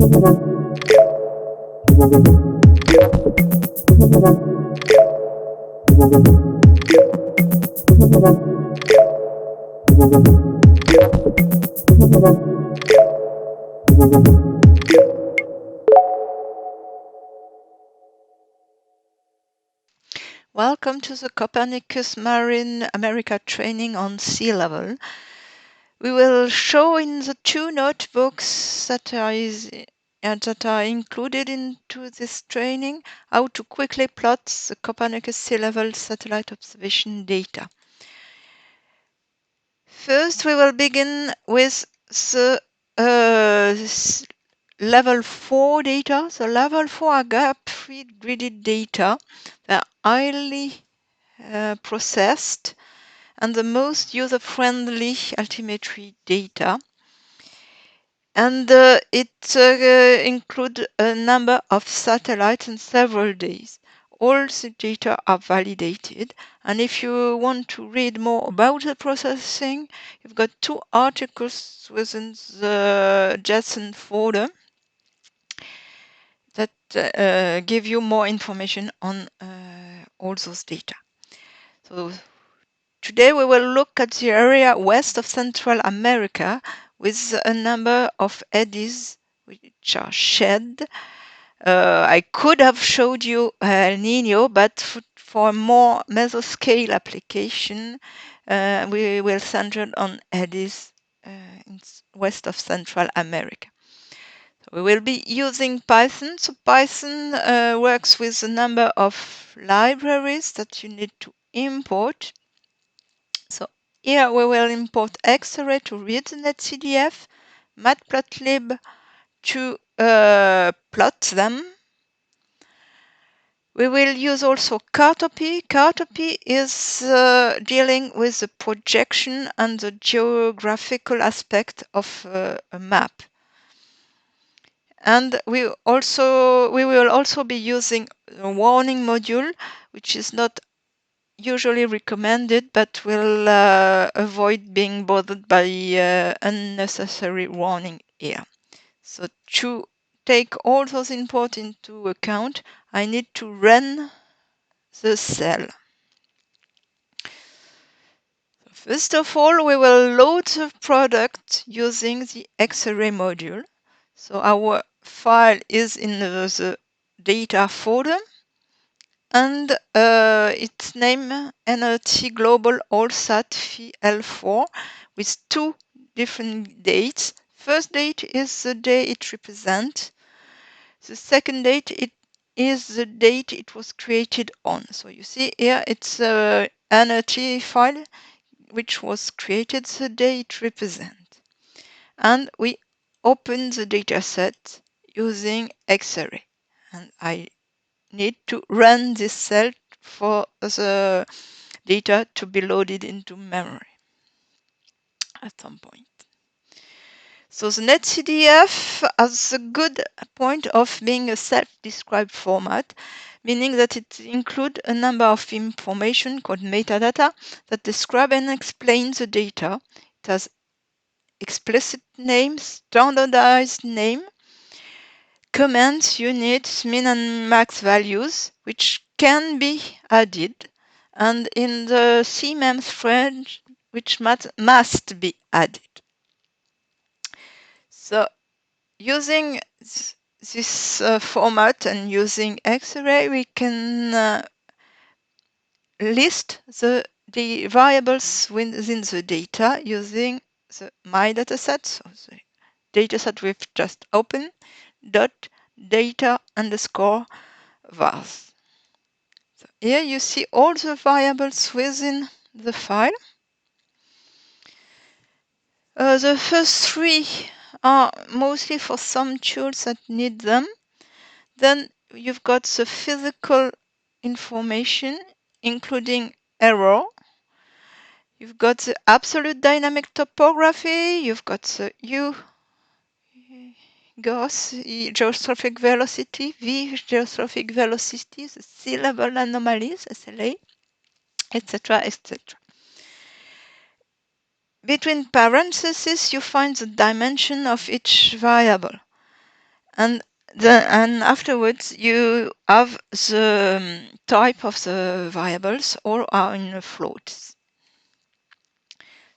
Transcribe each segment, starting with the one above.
Welcome to the Copernicus Marine America training on sea level. We will show in the two notebooks that are included into this training how to quickly plot the Copernicus sea level satellite observation data. First, we will begin with the level 4 data. So level 4 are gap-free gridded data. They're highly processed and the most user-friendly altimetry data. And it includes a number of satellites and several days. All the data are validated. And if you want to read more about the processing, you've got two articles within the JSON folder that give you more information on all those data. So today we will look at the area west of Central America with a number of eddies which are shed. I could have showed you El Nino, but for more mesoscale application, we will center on eddies in west of Central America. So we will be using Python. So Python works with a number of libraries that you need to import. So here we will import X-ray to read the netcdf, matplotlib to plot them. We will use also Cartopy. Cartopy is dealing with the projection and the geographical aspect of a map. And we will also be using a warning module, which is not usually recommended, but will avoid being bothered by unnecessary warning here. So to take all those inputs into account, I need to run the cell. First of all, we will load the product using the X-ray module. So our file is in the data folder, and its name NLT Global AllSat FL4 with two different dates. First date is the day it represents. The second date is the date it was created on. So you see here it's a NLT file which was created the day it represents. And we open the dataset using X-ray. And I need to run this cell for the data to be loaded into memory at some point. So the netcdf has a good point of being a self-described format, meaning that it includes a number of information called metadata that describe and explain the data. It has explicit name, standardized name, comments, units, min and max values, which can be added, and in the CMEM thread, which must be added. So using this format and using X-ray, we can list the variables within the data using the my dataset, so the dataset we've just opened, dot data underscore vars. So here you see all the variables within the file. The first three are mostly for some tools that need them. Then you've got the physical information, including error. You've got the absolute dynamic topography. You've got the geostrophic velocity, V geostrophic velocity, the sea level anomalies, SLA, etc., etc. Between parentheses, you find the dimension of each variable. And and afterwards you have the type of the variables, all are in floats.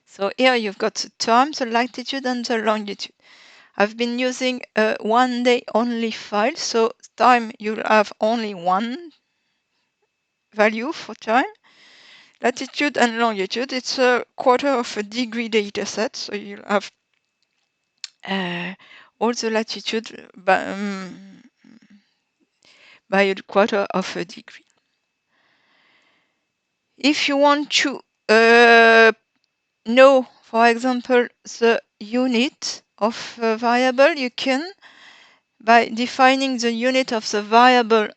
So here you've got the time, the latitude, and the longitude. I've been using a 1 day only file, so time you'll have only one value for time. Latitude and longitude, it's a quarter of a degree data set, so you'll have all the latitude by a quarter of a degree. If you want to know, for example, the unit of a variable, you can, by defining the unit of the variable.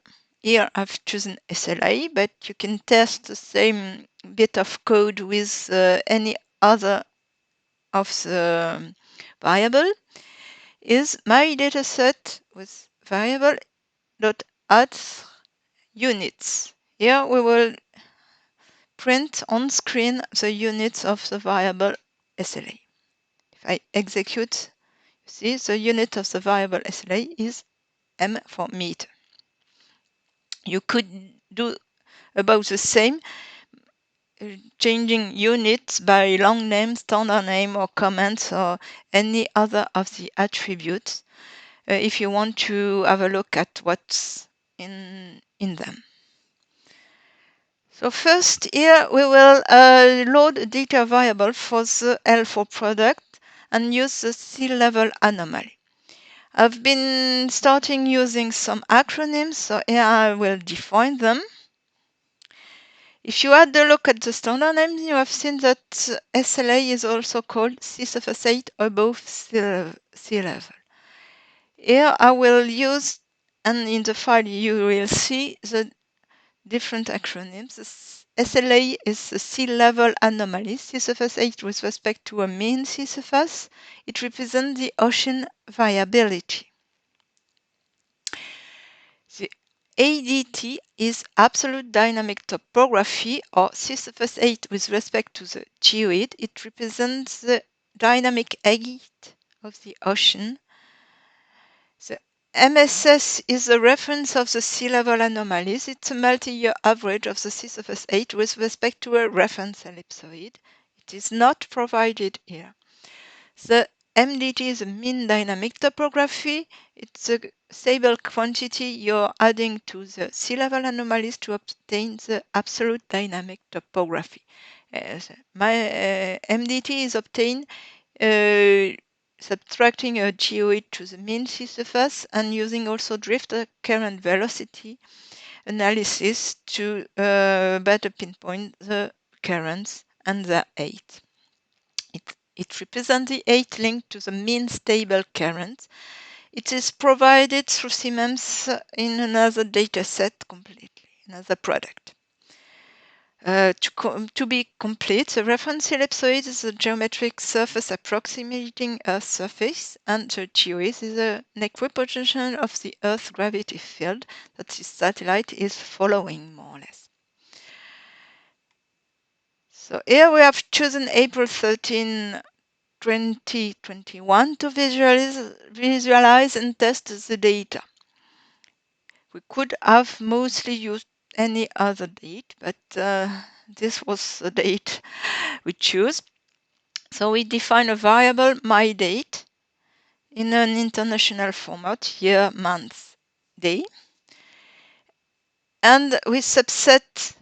Here I've chosen SLA, but you can test the same bit of code with any other of the variable. Is my dataset with variable dot add units. Here we will print on screen the units of the variable SLA. If I execute, you see the unit of the variable SLA is m for meter. You could do about the same, changing units by long name, standard name, or comments, or any other of the attributes, if you want to have a look at what's in them. So first here we will load a data variable for the L4 product and use the sea level anomaly. I've been starting using some acronyms, so here I will define them. If you had a look at the standard names, you have seen that SLA is also called sea surface 8 above sea level. Here I will use, and in the file you will see the different acronyms. SLA is the sea level anomaly, sea surface 8 with respect to a mean sea surface. It represents the ocean variability. The ADT is absolute dynamic topography, or sea surface 8 with respect to the geoid. It represents the dynamic height of the ocean. The MSS is a reference of the sea level anomalies. It's a multi-year average of the sea surface 8 with respect to a reference ellipsoid. It is not provided here. The MDT is a mean dynamic topography. It's a stable quantity you're adding to the sea level anomalies to obtain the absolute dynamic topography. MDT is obtained subtracting a geoid to the mean sea surface and using also drift current velocity analysis to better pinpoint the currents and their height. It represents the height linked to the mean stable current. It is provided through Siemens in another data set completely, another product. To be complete, the reference ellipsoid is a geometric surface approximating Earth's surface, and the geoid is an equiposition of the Earth's gravity field that the satellite is following, more or less. So here we have chosen April 13, 2021 to visualize and test the data. We could have mostly used any other date, but this was the date we choose. So we define a variable myDate in an international format, year, month, day. And we subset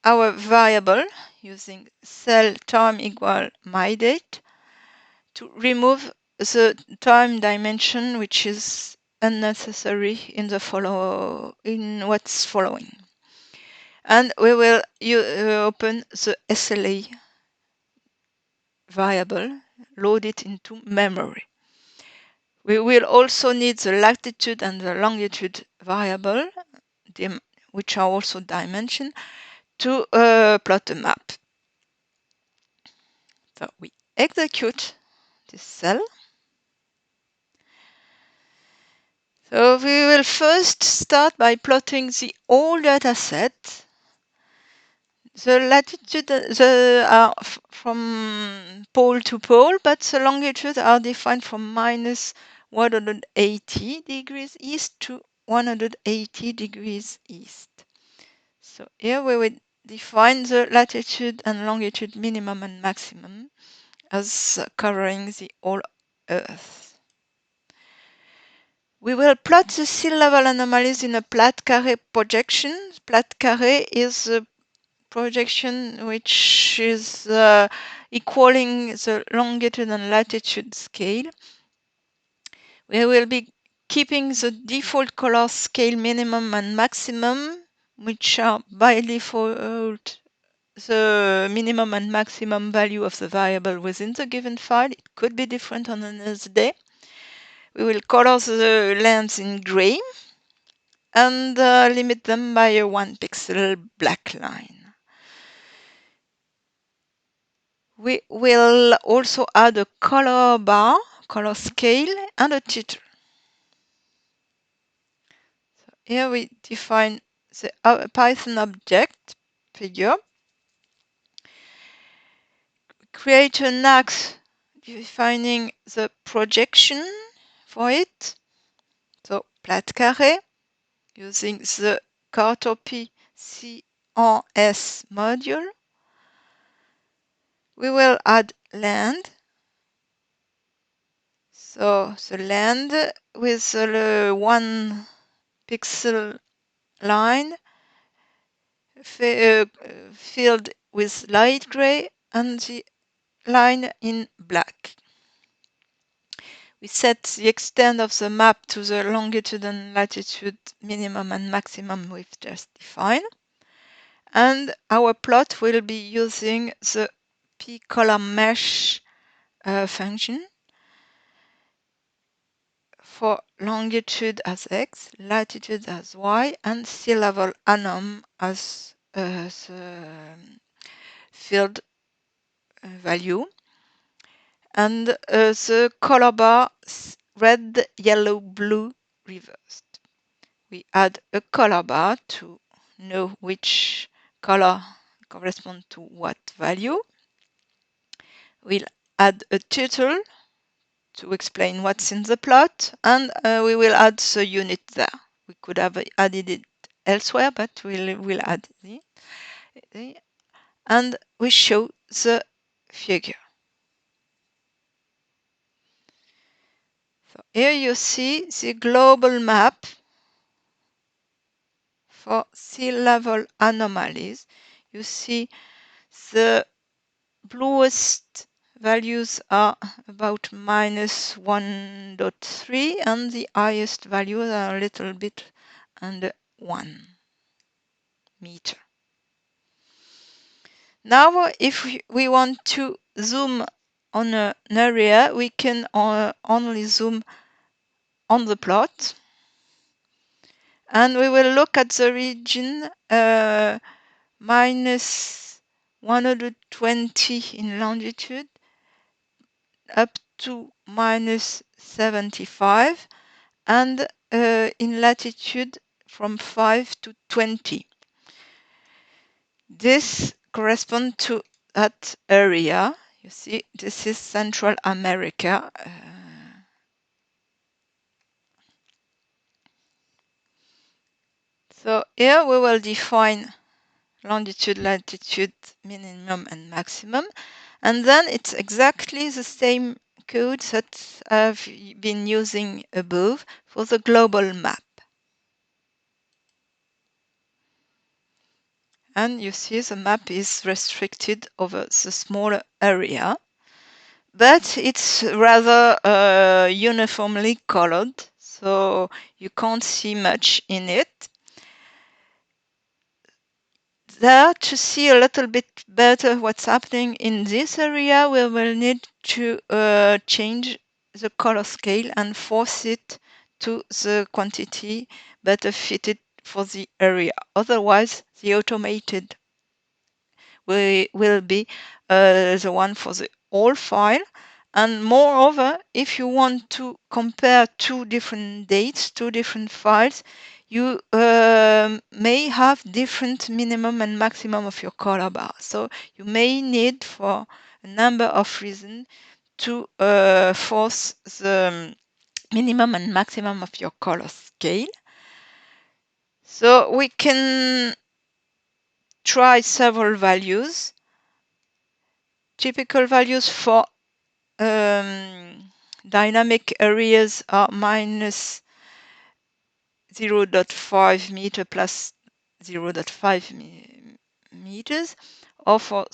our variable using cell time equal myDate to remove the time dimension, which is unnecessary in what's following. And we will open the SLA variable, load it into memory. We will also need the latitude and the longitude variable, which are also dimension, to plot a map. So we execute this cell. So we will first start by plotting the whole data set. The latitude are from pole to pole, but the longitude are defined from 180 degrees east to 180 degrees east. So here we will define the latitude and longitude minimum and maximum as covering the whole Earth. We will plot the sea level anomalies in a plat carré projection. Plat carré is a projection which is equaling the longitude and latitude scale. We will be keeping the default color scale minimum and maximum, which are by default the minimum and maximum value of the variable within the given file. It could be different on another day. We will color the lands in gray and limit them by a 1 pixel black line. We will also add a color bar, color scale, and a title. So here we define the Python object figure. Create an axe defining the projection for it. So plat carré using the Cartopy CNS module. We will add land. So the land with the 1 pixel line filled with light gray and the line in black. We set the extent of the map to the longitude and latitude minimum and maximum we've just defined. And our plot will be using the p-column mesh function for longitude as x, latitude as y, and sea level anom as the field value. And the color bar red, yellow, blue reversed. We add a color bar to know which color corresponds to what value. We'll add a title to explain what's in the plot, and we will add the unit there. We could have added it elsewhere, but we'll add it. And we show the figure. So here you see the global map for sea level anomalies. You see the bluest values are about minus 1.3 and the highest values are a little bit under 1 meter. Now, if we want to zoom on an area, we can only zoom on the plot. And we will look at the region minus 120 in longitude up to minus 75 and in latitude from 5 to 20. This corresponds to that area. You see, this is Central America. So here we will define longitude, latitude, minimum and maximum. And then it's exactly the same code that I've been using above for the global map. And you see the map is restricted over the smaller area, but it's rather uniformly colored, so you can't see much in it. There, to see a little bit better what's happening in this area, we will need to change the color scale and force it to the quantity better fitted for the area. Otherwise, the automated will be the one for the whole file. And moreover, if you want to compare two different dates, two different files, you may have different minimum and maximum of your color bar. So you may need, for a number of reasons, to force the minimum and maximum of your color scale. So we can try several values. Typical values for dynamic areas are minus 0.5 meter plus 0.5 meters, or for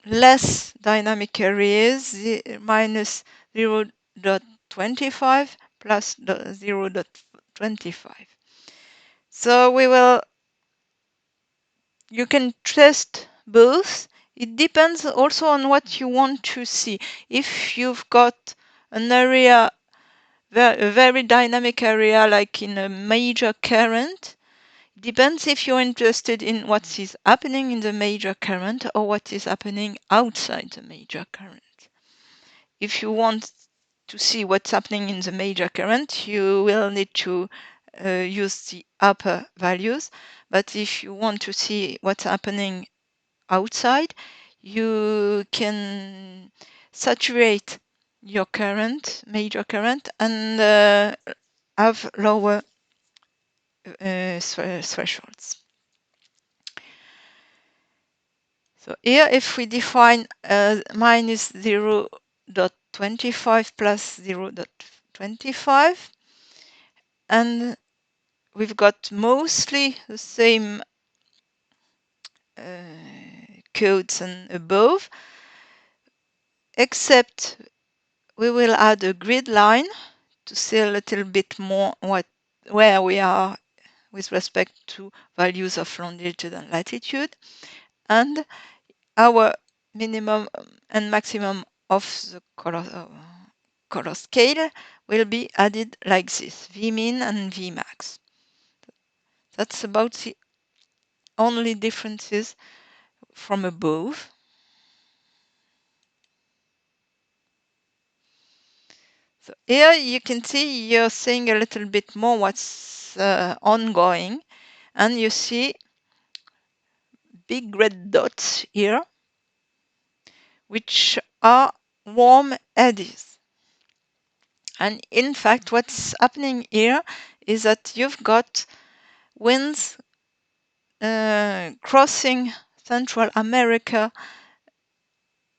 less dynamic areas, minus 0.25 plus 0.25. So you can test both. It depends also on what you want to see. If you've got an area, a very dynamic area, like in a major current, it depends if you're interested in what is happening in the major current or what is happening outside the major current. If you want to see what's happening in the major current, you will need to use the upper values. But if you want to see what's happening outside, you can saturate your current, major current, and have lower thresholds. So here, if we define minus 0.25 plus 0.25, and we've got mostly the same codes and above, except we will add a grid line to see a little bit more where we are with respect to values of longitude and latitude, and our minimum and maximum of the color scale will be added like this: Vmin and Vmax. That's about the only differences from above. So here you can see you're seeing a little bit more what's ongoing, and you see big red dots here, which are warm eddies. And in fact, what's happening here is that you've got winds crossing Central America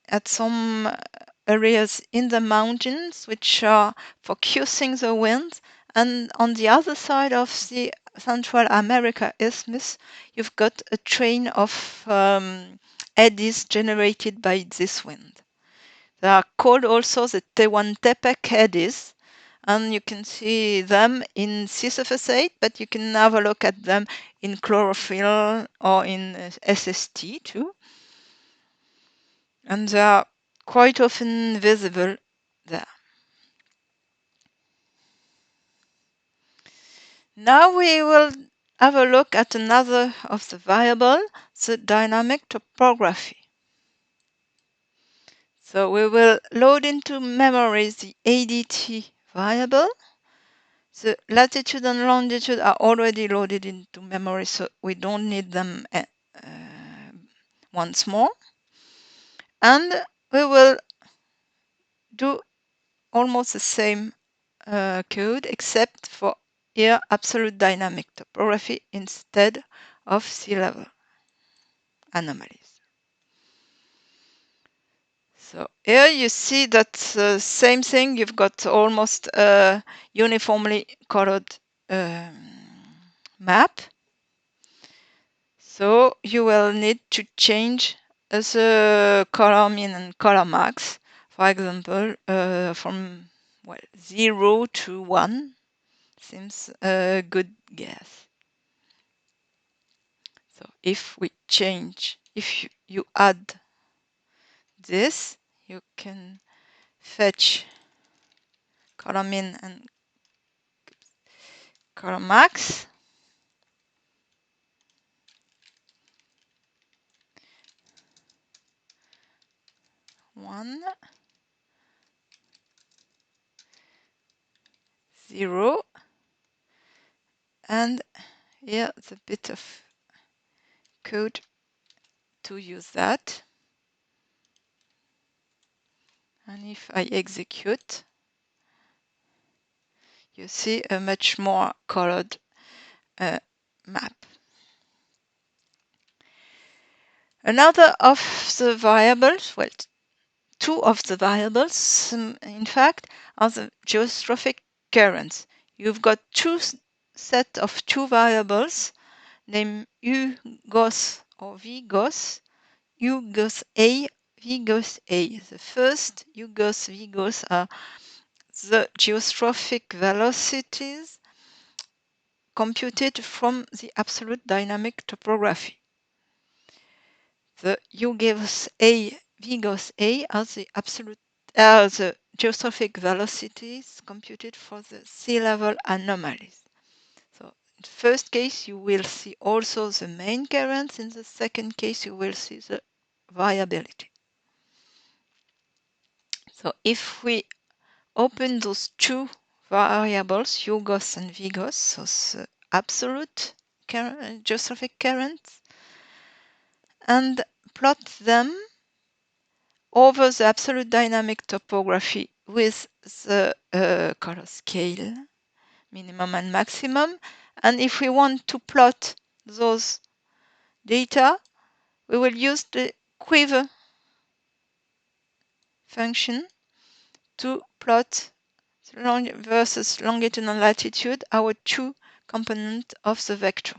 at some areas in the mountains, which are focusing the winds. And on the other side of the Central America Isthmus, you've got a train of eddies generated by this wind. They are called also the Tehuantepec eddies, and you can see them in sea surface 8, but you can have a look at them in chlorophyll or in SST too. And they are quite often visible there. Now we will have a look at another of the variable, the dynamic topography. So we will load into memory the ADT variable. The latitude and longitude are already loaded into memory, so we don't need them once more. And we will do almost the same code, except for here absolute dynamic topography instead of sea level anomalies. So here you see that same thing, you've got almost a uniformly colored map. So you will need to change the color min and color max. For example, from 0 to 1 seems a good guess. So if we change, if you add this, you can fetch color min and color max. One, 0, and here it's a bit of code to use that. And if I execute, you see a much more colored map. Another of the variables, well, two of the variables, in fact, are the geostrophic currents. You've got two set of two variables named U goes or V goes. U goes A, V goes A. The first U goes, V goes are the geostrophic velocities computed from the absolute dynamic topography. The U gives A, V goes A are the the geostrophic velocities computed for the sea level anomalies. So in the first case, you will see also the main currents. In the second case, you will see the variability. So if we open those two variables, U goes and V goes, so the absolute geostrophic currents, and plot them over the absolute dynamic topography with the color scale, minimum and maximum. And if we want to plot those data, we will use the quiver function to plot versus longitude and latitude, our two components of the vector.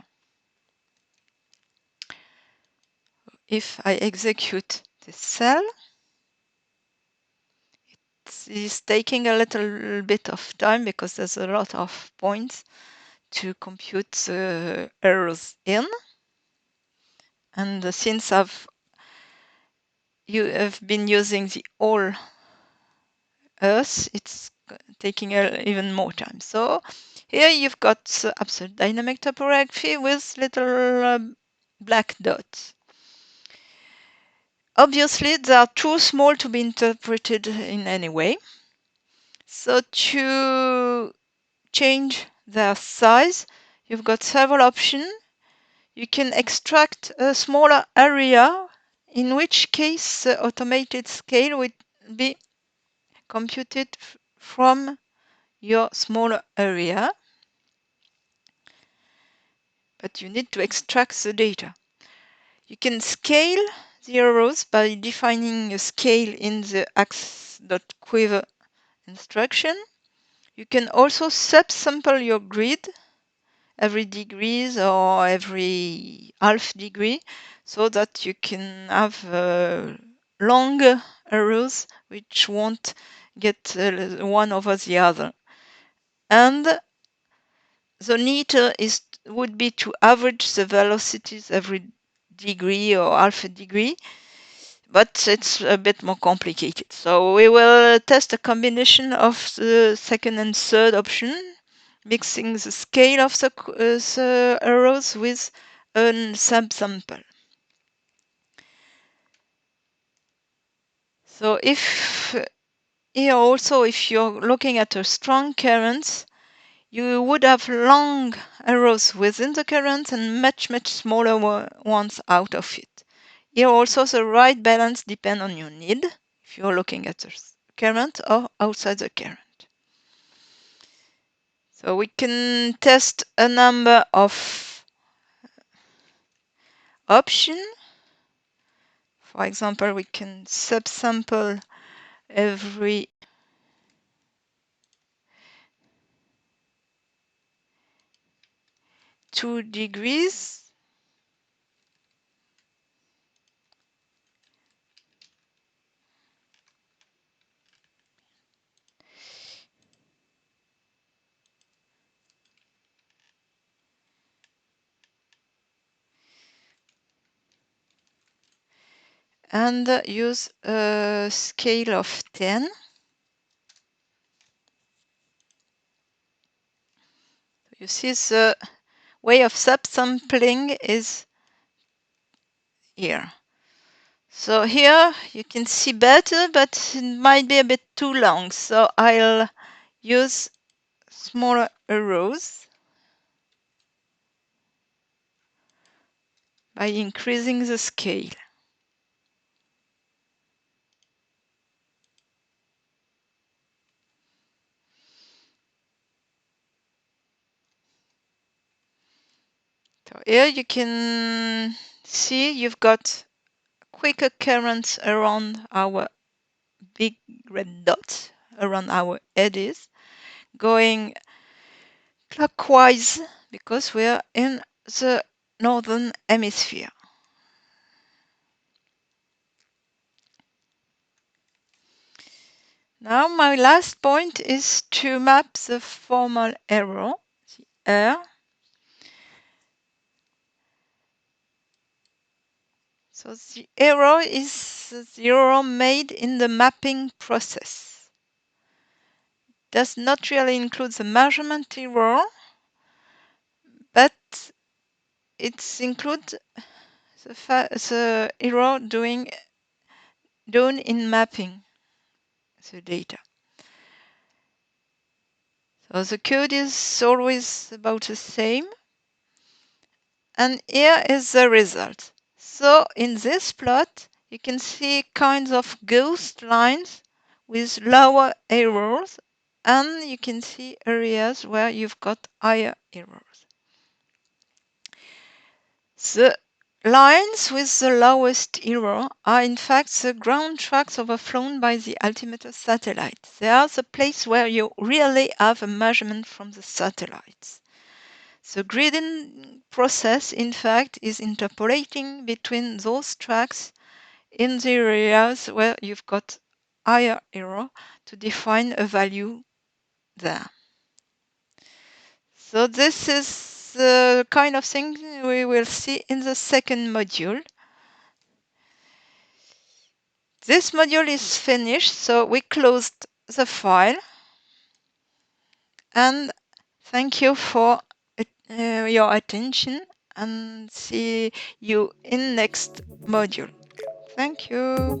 If I execute this cell, it is taking a little bit of time because there's a lot of points to compute the errors in. And since you have been using the all Earth, it's taking even more time. So here you've got the absolute dynamic topography with little black dots. Obviously, they are too small to be interpreted in any way. So to change their size, you've got several options. You can extract a smaller area, in which case the automated scale would be computed from your smaller area. But you need to extract the data. You can scale the arrows by defining a scale in the ax.quiver instruction. You can also subsample your grid every degrees or every half degree so that you can have longer arrows which won't get one over the other. And the neater would be to average the velocities every degree or half a degree, but it's a bit more complicated. So we will test a combination of the second and third option, mixing the scale of the arrows with a subsample. So here also, if you're looking at a strong current, you would have long arrows within the current and much smaller ones out of it. Here also the right balance depends on your need, if you're looking at the current or outside the current. So we can test a number of options. For example, we can subsample every two degrees. And use a scale of 10. You see the way of subsampling is here. So here you can see better, but it might be a bit too long. So I'll use smaller arrows by increasing the scale. So here you can see you've got quick occurrence around our big red dots, around our eddies, going clockwise because we're in the northern hemisphere. Now my last point is to map the formal error, the R. So the error is the error made in the mapping process. Does not really include the measurement error, but it includes the error done in mapping the data. So the code is always about the same. And here is the result. So in this plot, you can see kinds of ghost lines with lower errors, and you can see areas where you've got higher errors. The lines with the lowest error are in fact the ground tracks overflown by the altimeter satellites. They are the place where you really have a measurement from the satellites. The gridding process, in fact, is interpolating between those tracks in the areas where you've got higher error to define a value there. So this is the kind of thing we will see in the second module. This module is finished, so we closed the file. And thank you for your attention, and see you in next module. Thank you.